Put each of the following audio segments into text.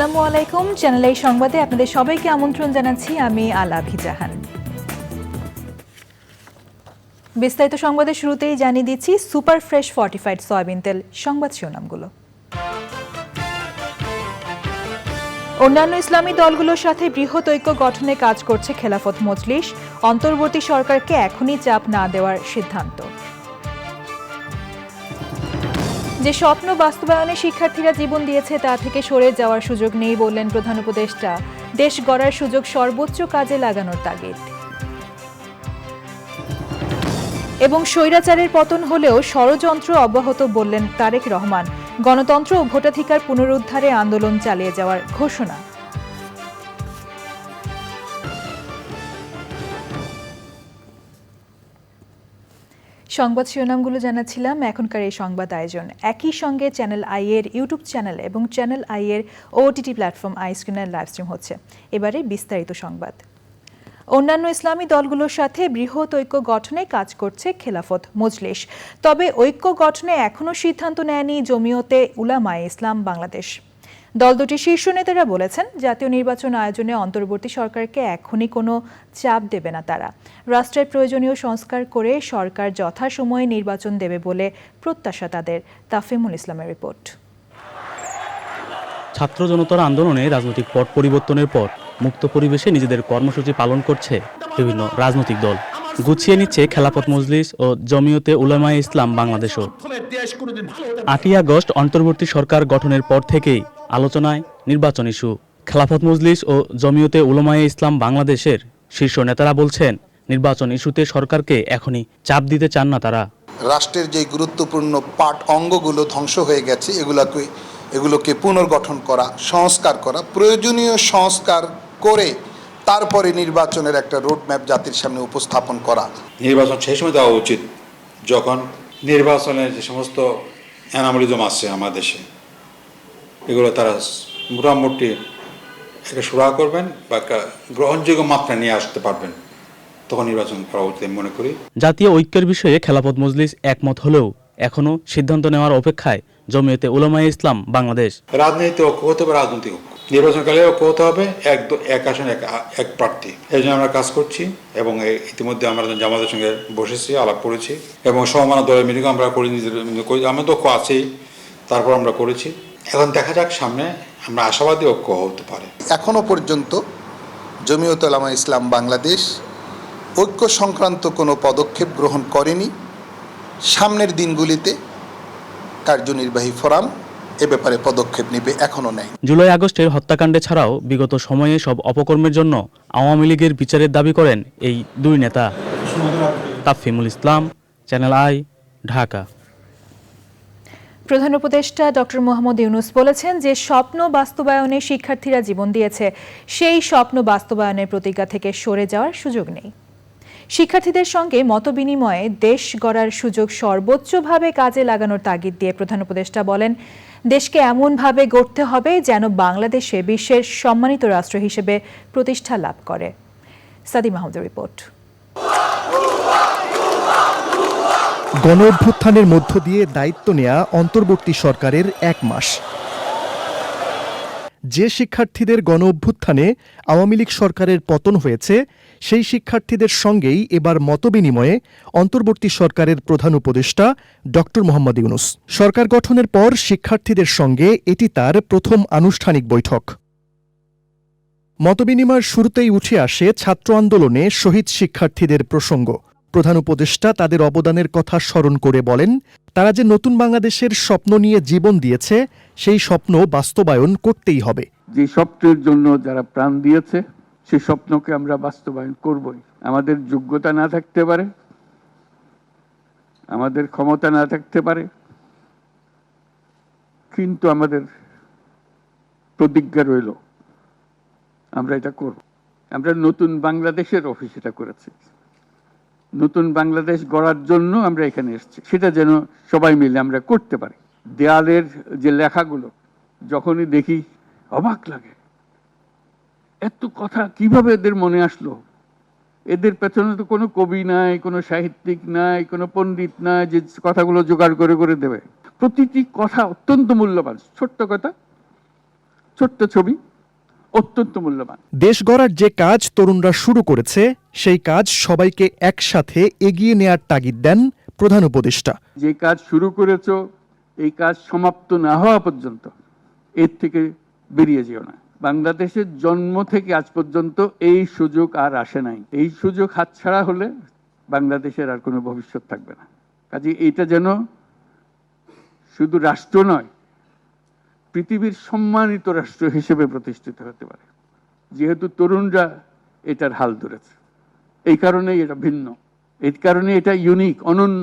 আসসালামু আলাইকুম। চ্যানেল এই সংবাদে আপনাদের সবাইকে আমন্ত্রণ জানাচ্ছি। আমি আলাভি জাহান। বিস্তারিত সংবাদের শুরুতেই জানিয়ে দিচ্ছি সুপার ফ্রেশ ফর্টিফাইড সয়াবিন তেল সংবাদ শিরোনামগুলো। অন্যান্য ইসলামী দলগুলোর সাথে বৃহৎ ঐক্য গঠনে কাজ করছে খেলাফত মজলিস। অন্তর্বর্তী সরকারকে এখনই চাপ না দেওয়ার সিদ্ধান্ত। যে স্বপ্ন বাস্তবায়নে শিক্ষার্থীরা জীবন দিয়েছে তা থেকে সরে যাওয়ার সুযোগ নেই বললেন প্রধান উপদেষ্টা। দেশ গড়ার সুযোগ সর্বোচ্চ কাজে লাগানোর তাগিদ। এবং স্বৈরাচারের পতন হলেও ষড়যন্ত্র অব্যাহত বললেন তারেক রহমান। গণতন্ত্র ও ভোটাধিকার পুনরুদ্ধারে আন্দোলন চালিয়ে যাওয়ার ঘোষণা। সংবাদ শিরোনামগুলো জানাচ্ছিলাম। এখনকার এই সংবাদ আয়োজন একই সঙ্গে চ্যানেল আই এর ইউটিউব চ্যানেল এবং চ্যানেল আই এর ওটিটি প্ল্যাটফর্ম আই স্ক্রিনের লাইভ স্ট্রিম হচ্ছে। এবারে বিস্তারিত সংবাদ। অন্যান্য ইসলামী দলগুলোর সাথে বৃহৎ ঐক্য গঠনে কাজ করছে খেলাফত মজলিস। তবে ঐক্য গঠনে এখনও সিদ্ধান্ত নেয়নি জমিয়তে উলামায়ে ইসলাম বাংলাদেশ। দল দুটির শীর্ষ নেতারা বলেছেন, জাতীয় নির্বাচন আয়োজনে অন্তর্বর্তী সরকারকে এখনই কোনো চাপ দেবে না তারা। রাষ্ট্রের প্রয়োজনীয় সংস্কার করে সরকার যথাসময়ে নির্বাচন দেবে বলে প্রত্যাশা তাদের। তাফিমুল ইসলামের রিপোর্ট। ছাত্র জনতার আন্দোলনে রাজনৈতিক পট পরিবর্তনের পর মুক্ত পরিবেশে নিজেদের কর্মসূচি পালন করছে বিভিন্ন রাজনৈতিক দল। গুছিয়ে নিচ্ছে খেলাফত মজলিস ও জমিয়তে উলামায়ে ইসলাম বাংলাদেশও। 8ই আগস্ট অন্তর্বর্তী সরকার গঠনের পর থেকেই আলোচনায় নির্বাচন ইস্যু। খেলাফত মজলিস ও জমিয়তে উলামায়ে ইসলাম বাংলাদেশের শীর্ষ নেতারা বলছেন, নির্বাচন ইস্যুতে সরকারকে এখনই চাপ দিতে চান না তারা। রাষ্ট্রের যে গুরুত্বপূর্ণ পার্ট অঙ্গগুলো ধ্বংস হয়ে গেছে এগুলোকে পুনর্গঠন করা, সংস্কার করা, প্রয়োজনীয় সংস্কার করে তারপরে নির্বাচনের একটা রোডম্যাপ জাতির সামনে উপস্থাপন করা। নির্বাচন সেই সময় দেওয়া উচিত যখন নির্বাচনের যে সমস্ত অ্যানামলিজম আছে আমার দেশে, এগুলো তারা মোটামুটি একটা সুরাহা করবেন বা একটা গ্রহণযোগ্য মাত্রা নিয়ে আসতে পারবেন, তখন নির্বাচন করা উচিত মনে করি। জাতীয় ঐক্যের বিষয়ে খেলাফত মজলিস একমত হলেও এখনও সিদ্ধান্ত নেওয়ার অপেক্ষায় জমিয়তে উলামায়ে ইসলাম বাংলাদেশ। রাজনীতি ঐক্য হতে হবে, রাজনৈতিক ঐক্য নির্বাচনকালে ঐক্য হতে হবে, এক আসন এক প্রার্থী। এই জন্য আমরা কাজ করছি এবং ইতিমধ্যে আমরা জামাতের সঙ্গে বসেছি, আলাপ করেছি এবং সমমানা দলের মিটিং আমরা করি, আমরা তো আছেই, তারপর আমরা করেছি। এখন দেখা যাক সামনে, আমরা আশাবাদী ঐক্য হতে পারে। এখনো পর্যন্ত জমিয়তে উলামায়ে ইসলাম বাংলাদেশ ঐক্য সংক্রান্ত কোনো পদক্ষেপ গ্রহণ করেনি। সামনের দিনগুলিতে কার্যনির্বাহী ফোরাম এ ব্যাপারে পদক্ষেপ নেবে, এখনো নেয়। জুলাই আগস্টের হত্যাকাণ্ডে ছাড়াও বিগত সময়ে সব অপকর্মের জন্য আওয়ামী লীগের বিচারের দাবি করেন এই দুই নেতা। তাফিমুল ইসলাম, চ্যানেল আই, ঢাকা। প্রধান উপদেষ্টা ডক্টর মোহাম্মদ ইউনূস বলেছেন, যে স্বপ্ন বাস্তবায়নে শিক্ষার্থীরা জীবন দিয়েছে সেই স্বপ্ন বাস্তবায়নের প্রতিজ্ঞা থেকে সরে যাওয়ার সুযোগ নেই। শিক্ষার্থীদের সঙ্গে মতবিনিময়ে দেশ গড়ার সুযোগ সর্বোচ্চভাবে কাজে লাগানোর তাগিদ দিয়ে প্রধান উপদেষ্টা বলেন, দেশকে এমনভাবে গড়তে হবে যেন বাংলাদেশে বিশ্বের সম্মানিত রাষ্ট্র হিসেবে প্রতিষ্ঠা লাভ করে। সাদি মাহমুদের রিপোর্ট। গণ অভ্যুত্থানের মধ্য দিয়ে দায়িত্ব নেয়া অন্তর্বর্তী সরকারের 1 মাস। যে শিক্ষার্থীদের গণ অভ্যুত্থানে আওয়ামী লীগ সরকারের পতন হয়েছে, সেই শিক্ষার্থীদের সঙ্গেই এবার মতবিনিময়ে অন্তর্বর্তী সরকারের প্রধান উপদেষ্টা ডক্টর মোহাম্মদ ইউনূস। সরকার গঠনের পর শিক্ষার্থীদের সঙ্গে এটি তার প্রথম আনুষ্ঠানিক বৈঠক। মতবিনিময়ের শুরুতেই উঠে আসে ছাত্র আন্দোলনে শহীদ শিক্ষার্থীদের প্রসঙ্গ। প্রধান উপদেষ্টা তাদের অবদানের কথা স্মরণ করে বলেন, তারা যে নতুন বাংলাদেশের স্বপ্ন নিয়ে জীবন দিয়েছে, সেই স্বপ্ন বাস্তবায়ন করতেই হবে। যে স্বপ্নের জন্য যারা প্রাণ দিয়েছে, সেই স্বপ্নকে আমরা বাস্তবায়ন করবই। আমাদের যোগ্যতা না থাকতে পারে, আমাদের ক্ষমতা না থাকতে পারে, কিন্তু আমাদের প্রতিজ্ঞা রইল আমরা এটা করব। আমরা নতুন বাংলাদেশের অফিস এটা করেছি, নতুন বাংলাদেশ গড়ার জন্য আমরা এখানে এসেছি, সেটা যেন সবাই মিলে আমরা করতে পারি। দেয়ালের যে লেখাগুলো যখনই দেখি অবাক লাগে, এত কথা কিভাবে এদের মনে আসলো। এদের পেছনে তো কোনো কবি নাই, কোনো সাহিত্যিক নাই, কোনো পণ্ডিত নাই যে কথাগুলো জোগাড় করে করে দেবে। প্রতিটি কথা অত্যন্ত মূল্যবান। ছোট্ট কথা, ছোট্ট ছবি, অত্যন্ত মূল্যবান। দেশ গড়ার যে কাজ তরুণরা শুরু করেছে সেই কাজ সবাইকে একসাথে এগিয়ে নেয়ার তাগিদ দেন প্রধান উপদেষ্টা। যে কাজ শুরু করেছো এই কাজ সমাপ্ত না হওয়া পর্যন্ত এর থেকে বেরিয়ে যেও না। বাংলাদেশের জন্ম থেকে আজ পর্যন্ত এই সুযোগ আর আসে নাই। এই সুযোগ হাতছাড়া হলে বাংলাদেশের আর কোনো ভবিষ্যৎ থাকবে না। কাজে এটা যেন শুধু রাষ্ট্র নয়, পৃথিবীর সম্মানিত রাষ্ট্র হিসেবে প্রতিষ্ঠিত হতে পারে, যেহেতু তরুণরা এটার হাল ধরেছে। এই কারণেই এটা ভিন্ন, এই কারণে এটা ইউনিক, অনন্য।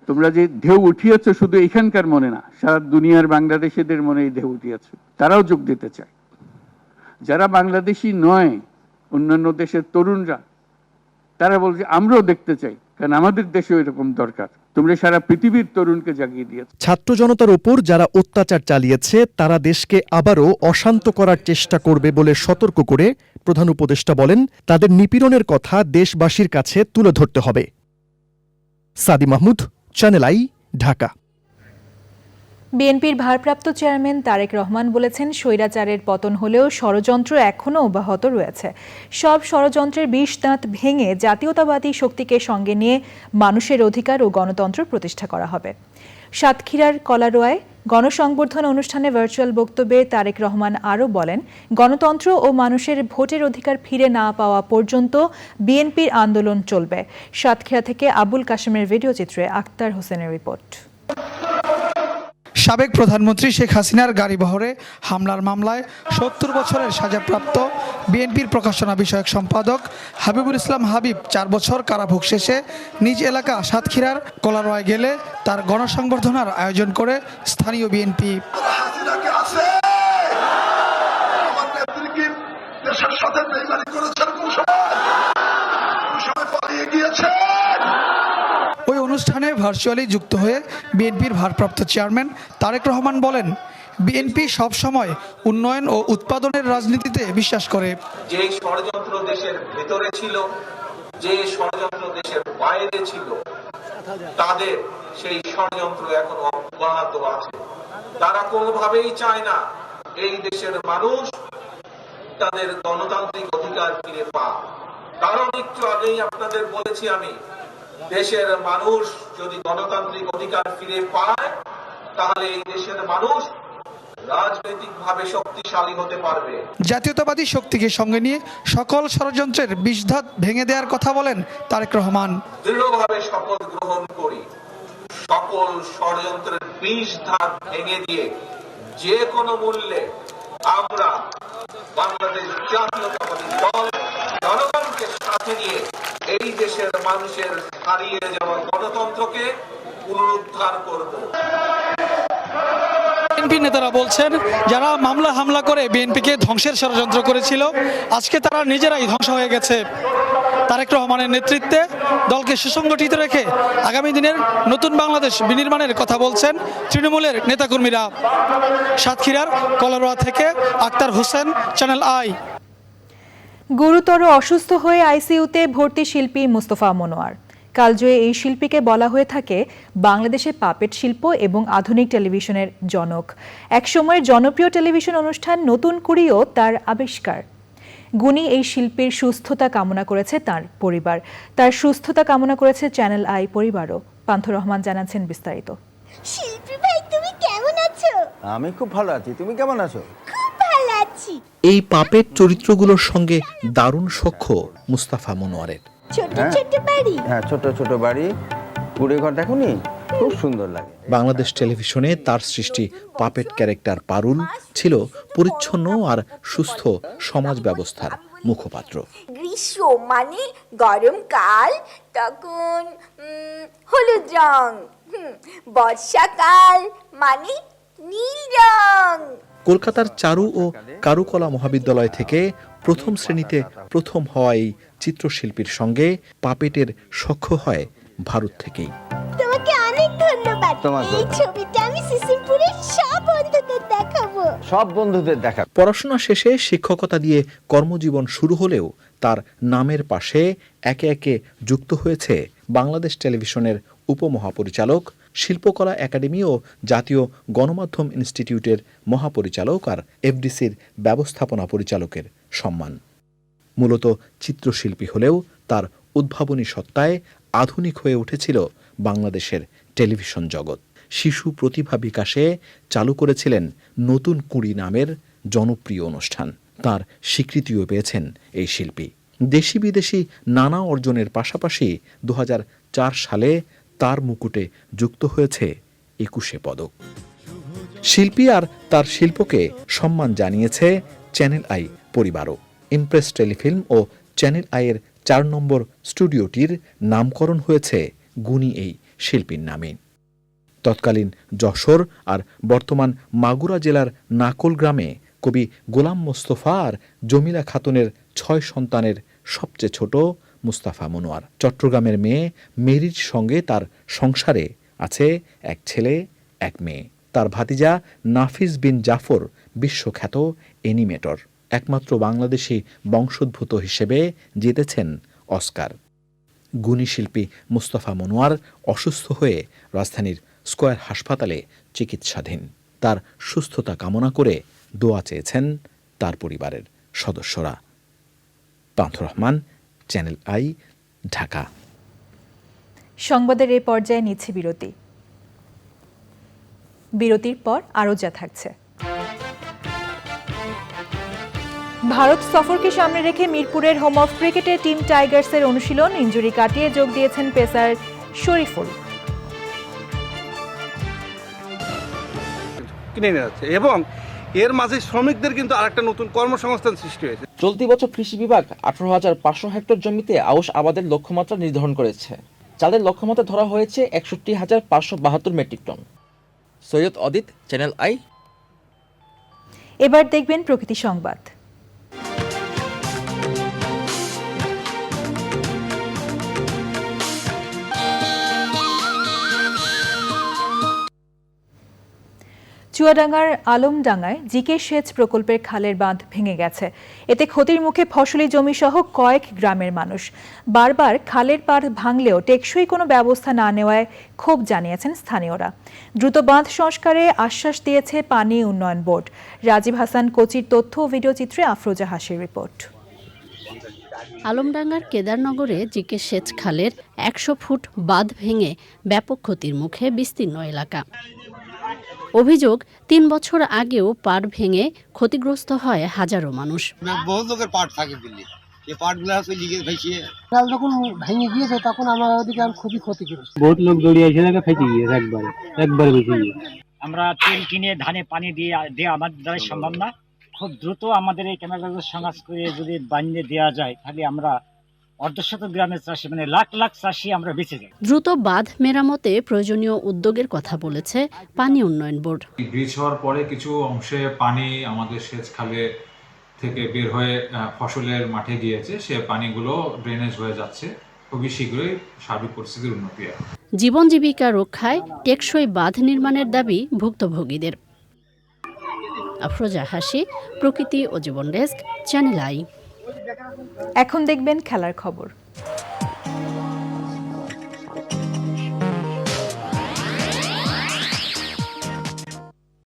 তোমরা যে ঢেউ উঠিয়েছ শুধু এখানকার মনে না, সারা দুনিয়ার বাংলাদেশিদের মনে এই ঢেউ উঠিয়েছ। তারাও যোগ দিতে চায়। যারা বাংলাদেশি নয়, অন্যান্য দেশের তরুণরা, তারা বলছে আমরাও দেখতে চাই, কারণ আমাদের দেশেও এরকম দরকার। তোমরা সারা পৃথিবীর তরুণকে জাগিয়ে দিয়েছ। ছাত্র জনতার ওপর যারা অত্যাচার চালিয়েছে তারা দেশকে আবারও অশান্ত করার চেষ্টা করবে বলে সতর্ক করে প্রধান উপদেষ্টা বলেন, তাদের নিপীড়নের কথা দেশবাসীর কাছে তুলে ধরতে হবে। সাদি মাহমুদ, চ্যানেল আই, ঢাকা। বিএনপির ভারপ্রাপ্ত চেয়ারম্যান তারেক রহমান বলেছেন, স্বৈরাচারের পতন হলেও ষড়যন্ত্র এখনও অব্যাহত রয়েছে। সব ষড়যন্ত্রের বিষ দাঁত ভেঙে জাতীয়তাবাদী শক্তিকে সঙ্গে নিয়ে মানুষের অধিকার ও গণতন্ত্র প্রতিষ্ঠা করা হবে। সাতক্ষীরার কলারোয়ায় গণসংবর্ধনা অনুষ্ঠানে ভার্চুয়াল বক্তব্যে তারেক রহমান আরও বলেন, গণতন্ত্র ও মানুষের ভোটের অধিকার ফিরে না পাওয়া পর্যন্ত বিএনপির আন্দোলন চলবে। সাতক্ষীরা থেকে আবুল কাশেমের ভিডিও চিত্রে আক্তার হোসেনের রিপোর্ট। সাবেক প্রধানমন্ত্রী শেখ হাসিনার গাড়িবহরে হামলার মামলায় ৭০ বছরের সাজাপ্রাপ্ত বিএনপির প্রকাশনা বিষয়ক সম্পাদক হাবিবুল ইসলাম হাবিব ৪ বছর কারাভোগ শেষে নিজ এলাকা সাতক্ষীরার কলারোয়ায় গেলে তার গণসংবর্ধনার আয়োজন করে স্থানীয় বিএনপি। ওই অনুষ্ঠানে ভার্চুয়ালি যুক্ত হয়ে বিএনপির ভারপ্রাপ্ত চেয়ারম্যান তারেক রহমান বলেন, বিএনপি সবসময় উন্নয়ন ও উৎপাদনের রাজনীতিতে বিশ্বাস করে। যে ষড়যন্ত্র দেশের ভেতরে ছিল, যে ষড়যন্ত্র দেশের বাইরে ছিল, তাদের সেই ষড়যন্ত্র এখন অব্যাহত আছে। তারা কোনোভাবেই চায় না এই দেশের মানুষ তাদের গণতান্ত্রিক অধিকার ফিরে পাক। কারণ একটু আগেই আপনাদের বলেছি আমি, দেশের মানুষ যদি গণতান্ত্রিক অধিকার ফিরে পায় তাহলে এই দেশের মানুষ রাজনৈতিকভাবে শক্তিশালী হতে পারবে। জাতীয়তাবাদী শক্তিকে সঙ্গে নিয়ে সকল ষড়যন্ত্রের বিষধাত ভেঙে দেওয়ার কথা বলেন তারেক রহমান। দৃঢ়ভাবে শপথ গ্রহণ করি, সকল ষড়যন্ত্রের বিষধাত ভেঙে দিয়ে যে কোনো মূল্যে আমরা বাংলাদেশ জাতীয়তাবাদী দল জনগণকে সাথে নিয়ে এই দেশের মানুষের হারিয়ে যাওয়া গণতন্ত্রকে পুনরুদ্ধার করব। বিএনপি নেতারা বলছেন, যারা মামলা হামলা করে বিএনপিকে ধ্বংসের ষড়যন্ত্র করেছিল আজকে তারা নিজেরাই ধ্বংস হয়ে গেছে। তারেক রহমানের নেতৃত্বে দলকে সুসংগঠিত রেখে আগামী দিনের নতুন বাংলাদেশ বিনির্মাণের কথা বলছেন তৃণমূলের নেতাকর্মীরা। সাতক্ষীরার কলারোয়া থেকে আক্তার হোসেন, চ্যানেল আই। গুরুতর অসুস্থ হয়ে আইসিইউতে ভর্তি শিল্পী মুস্তফা মনোয়ার। কালজয়ী এই শিল্পীকে বলা হয়ে থাকে বাংলাদেশের পাপেট শিল্প এবং আধুনিক টেলিভিশনের জনক। একসময়ের জনপ্রিয় টেলিভিশন অনুষ্ঠান নতুন কুড়িও তার আবিষ্কার। গুণী এই শিল্পীর সুস্থতা কামনা করেছে তার পরিবার, তার সুস্থতা কামনা করেছে চ্যানেল আই পরিবারও। পান্থ রহমান জানাচ্ছেন বিস্তারিত। শিল্পী ভাই, তুমি কেমন আছো? আমি খুব ভালো আছি, তুমি কেমন আছো? খুব ভালো আছি। এই পাপেট চরিত্রগুলোর সঙ্গে দারুণ সখ্য মুস্তাফা মনোয়ারের। ছোট ছোট বাড়ি, হ্যাঁ, ছোট ছোট বাড়ি, কুড়ে ঘর, দেখোনি? খুব সুন্দর লাগে। বাংলাদেশ টেলিভিশনে তার সৃষ্টি পাপেট ক্যারেক্টার পারুল ছিল পরিচ্ছন্ন আর সুস্থ সমাজ ব্যবস্থার মুখপাত্র। গ্রীষ্ম মানে গরমকাল, তখন হলুদ রং। বর্ষাকাল মানে নীল রং। কলকাতার চারু ও কারুকলা মহাবিদ্যালয় থেকে প্রথম শ্রেণীতে প্রথম হওয়া এই চিত্রশিল্পীর সঙ্গে পাপেটের সখ্য হয় ভারত থেকেই। তোমাকে অনেক ধন্যবাদ। এই ছবিটা আমি সিসিমপুরের সব বন্ধুদের দেখাবো। সব বন্ধুদের দেখা। পড়াশোনা শেষে শিক্ষকতা দিয়ে কর্মজীবন শুরু হলেও তার নামের পাশে একে একে যুক্ত হয়েছে বাংলাদেশ টেলিভিশনের উপমহাপরিচালক, শিল্পকলা একাডেমি ও জাতীয় গণমাধ্যম ইনস্টিটিউটের মহাপরিচালক আর এফডিসির ব্যবস্থাপনা পরিচালকের সম্মান। মূলত চিত্রশিল্পী হলেও তার উদ্ভাবনী সত্তায় আধুনিক হয়ে উঠেছিল বাংলাদেশের টেলিভিশন জগৎ। শিশু প্রতিভা বিকাশে চালু করেছিলেন নতুন কুঁড়ি নামের জনপ্রিয় অনুষ্ঠান। তার স্বীকৃতিও পেয়েছেন এই শিল্পী। দেশি বিদেশি নানা অর্জনের পাশাপাশি 2004 সালে তার মুকুটে যুক্ত হয়েছে 21 পদক। শিল্পী আর তার শিল্পকে সম্মান জানিয়েছে চ্যানেল আই পরিবারও। ইমপ্রেস টেলিফিল্ম ও চ্যানেল আইয়ের 4 নম্বর স্টুডিওটির নামকরণ হয়েছে গুণী এই শিল্পীর নামে। তৎকালীন যশোর আর বর্তমান মাগুরা জেলার নাকল গ্রামে কবি গোলাম মোস্তফা আর জমিলা খাতুনের 6 সন্তানের সবচেয়ে ছোট মুস্তাফা মনোয়ার। চট্টগ্রামের মেয়ে মেরির সঙ্গে তার সংসারে আছে এক ছেলে এক মেয়ে। তার ভাতিজা নাফিজ বিন জাফর বিশ্বখ্যাত অ্যানিমেটর, একমাত্র বাংলাদেশি বংশোদ্ভূত হিসেবে জিতেছেন অস্কার। গুণী শিল্পী মুস্তাফা মনোয়ার অসুস্থ হয়ে রাজধানীর স্কয়ার হাসপাতালে চিকিৎসাধীন। তার সুস্থতা কামনা করে দোয়া চেয়েছেন তার পরিবারের সদস্যরা। পান্থ রহমান, চ্যানেল আই, ঢাকা। সংবাদের এই পর্যায়ে নিচ্ছে বিরতি। বিরতির পর আরও যা থাকছে। ভারত সফরকে সামনে রেখে মিরপুরের হোম অফ ক্রিকেটে টিম টাইগার্সের অনুশীলন, ইনজুরি কাটিয়ে যোগ দিয়েছেন পেসার শরীফুল। কিনে নিয়ে যাচ্ছে এবং এর মাঝে শ্রমিকদের কিন্তু আরেকটা নতুন কর্মসংস্থান সৃষ্টি হয়েছে। চলতি বছর কৃষি বিভাগ 18,500 হেক্টর জমিতে আউশ আবাদের লক্ষ্যমাত্রা নির্ধারণ করেছে। চালের লক্ষ্যমাত্রা ধরা হয়েছে 61,572 metric ton. Syed Adit, channel I. এবার দেখবেন প্রকৃতি সংবাদ। চুয়াডাঙ্গার আলমডাঙ্গায় জিকে সেচ প্রকল্পের খালের বাঁধ ভেঙে গেছে। এতে ক্ষতির মুখে ফসলি জমি সহ কয়েক গ্রামের মানুষ। বারবার খালের পাড় ভাঙলেও টেকসই কোনো ব্যবস্থা না নেওয়ায় ক্ষোভ জানিয়েছেন স্থানীয়রা। দ্রুত বাঁধ সংস্কারে আশ্বাস দিয়েছে পানি উন্নয়ন বোর্ড। রাজীব হাসান কোচির তথ্য ও ভিডিও চিত্রে আফরোজা হাসির রিপোর্ট। আলমডাঙ্গার কেদারনগরে জিকে সেচ খালের 100 ফুট বাঁধ ভেঙে ব্যাপক ক্ষতির মুখে বিস্তীর্ণ এলাকা। অভিযোগ, 3 বছর আগেও পাড় ভেঙে ক্ষতিগ্রস্ত হয় হাজারো মানুষ। বহু লোকের পাড় থাকে দিল্লি, এই পাড়গুলো লিগে ভেসিয়ে যখন ভেঙে গিয়েছে তখন আমার ওদিকে খুবই ক্ষতিগ্রস্ত। বহুত লোক দৌড়িয়ে এসে ফেটে গিয়েছে একবারে বেশি গিয়ে। আমরা তেল কিনে ধানে পানি দিয়ে আমাদের দ্বারা সম্ভব না। খুব দ্রুত আমাদের এই কেনাকাটা সঙ্গাস করে যদি বানিয়ে দেওয়া যায় তাহলে আমরা অর্ধশত গ্রামের চাষি মানে লাখ লাখ চাষি আমরা বেঁচে যাই। দ্রুত বাঁধ মেরামতে প্রয়োজনীয় উদ্যোগের কথা বলেছে পানি উন্নয়ন বোর্ড। ব্রিজ হওয়ার পরে কিছু অংশে পানি আমাদের সেচ খালে থেকে বের হয়ে ফসলের মাঠে গিয়েছে, সে পানিগুলো ড্রেনেজ হয়ে যাচ্ছে। খুবই শীঘ্রই সার্বিক পরিস্থিতির উন্নতি হবে। জীবন জীবিকা রক্ষায় টেকসই বাঁধ নির্মাণের দাবি ভুক্তভোগীদের। আফরোজা হাসি, প্রকৃতি ও জীবন ডেস্ক, চ্যানেল আই। এখন দেখবেন খেলার খবর।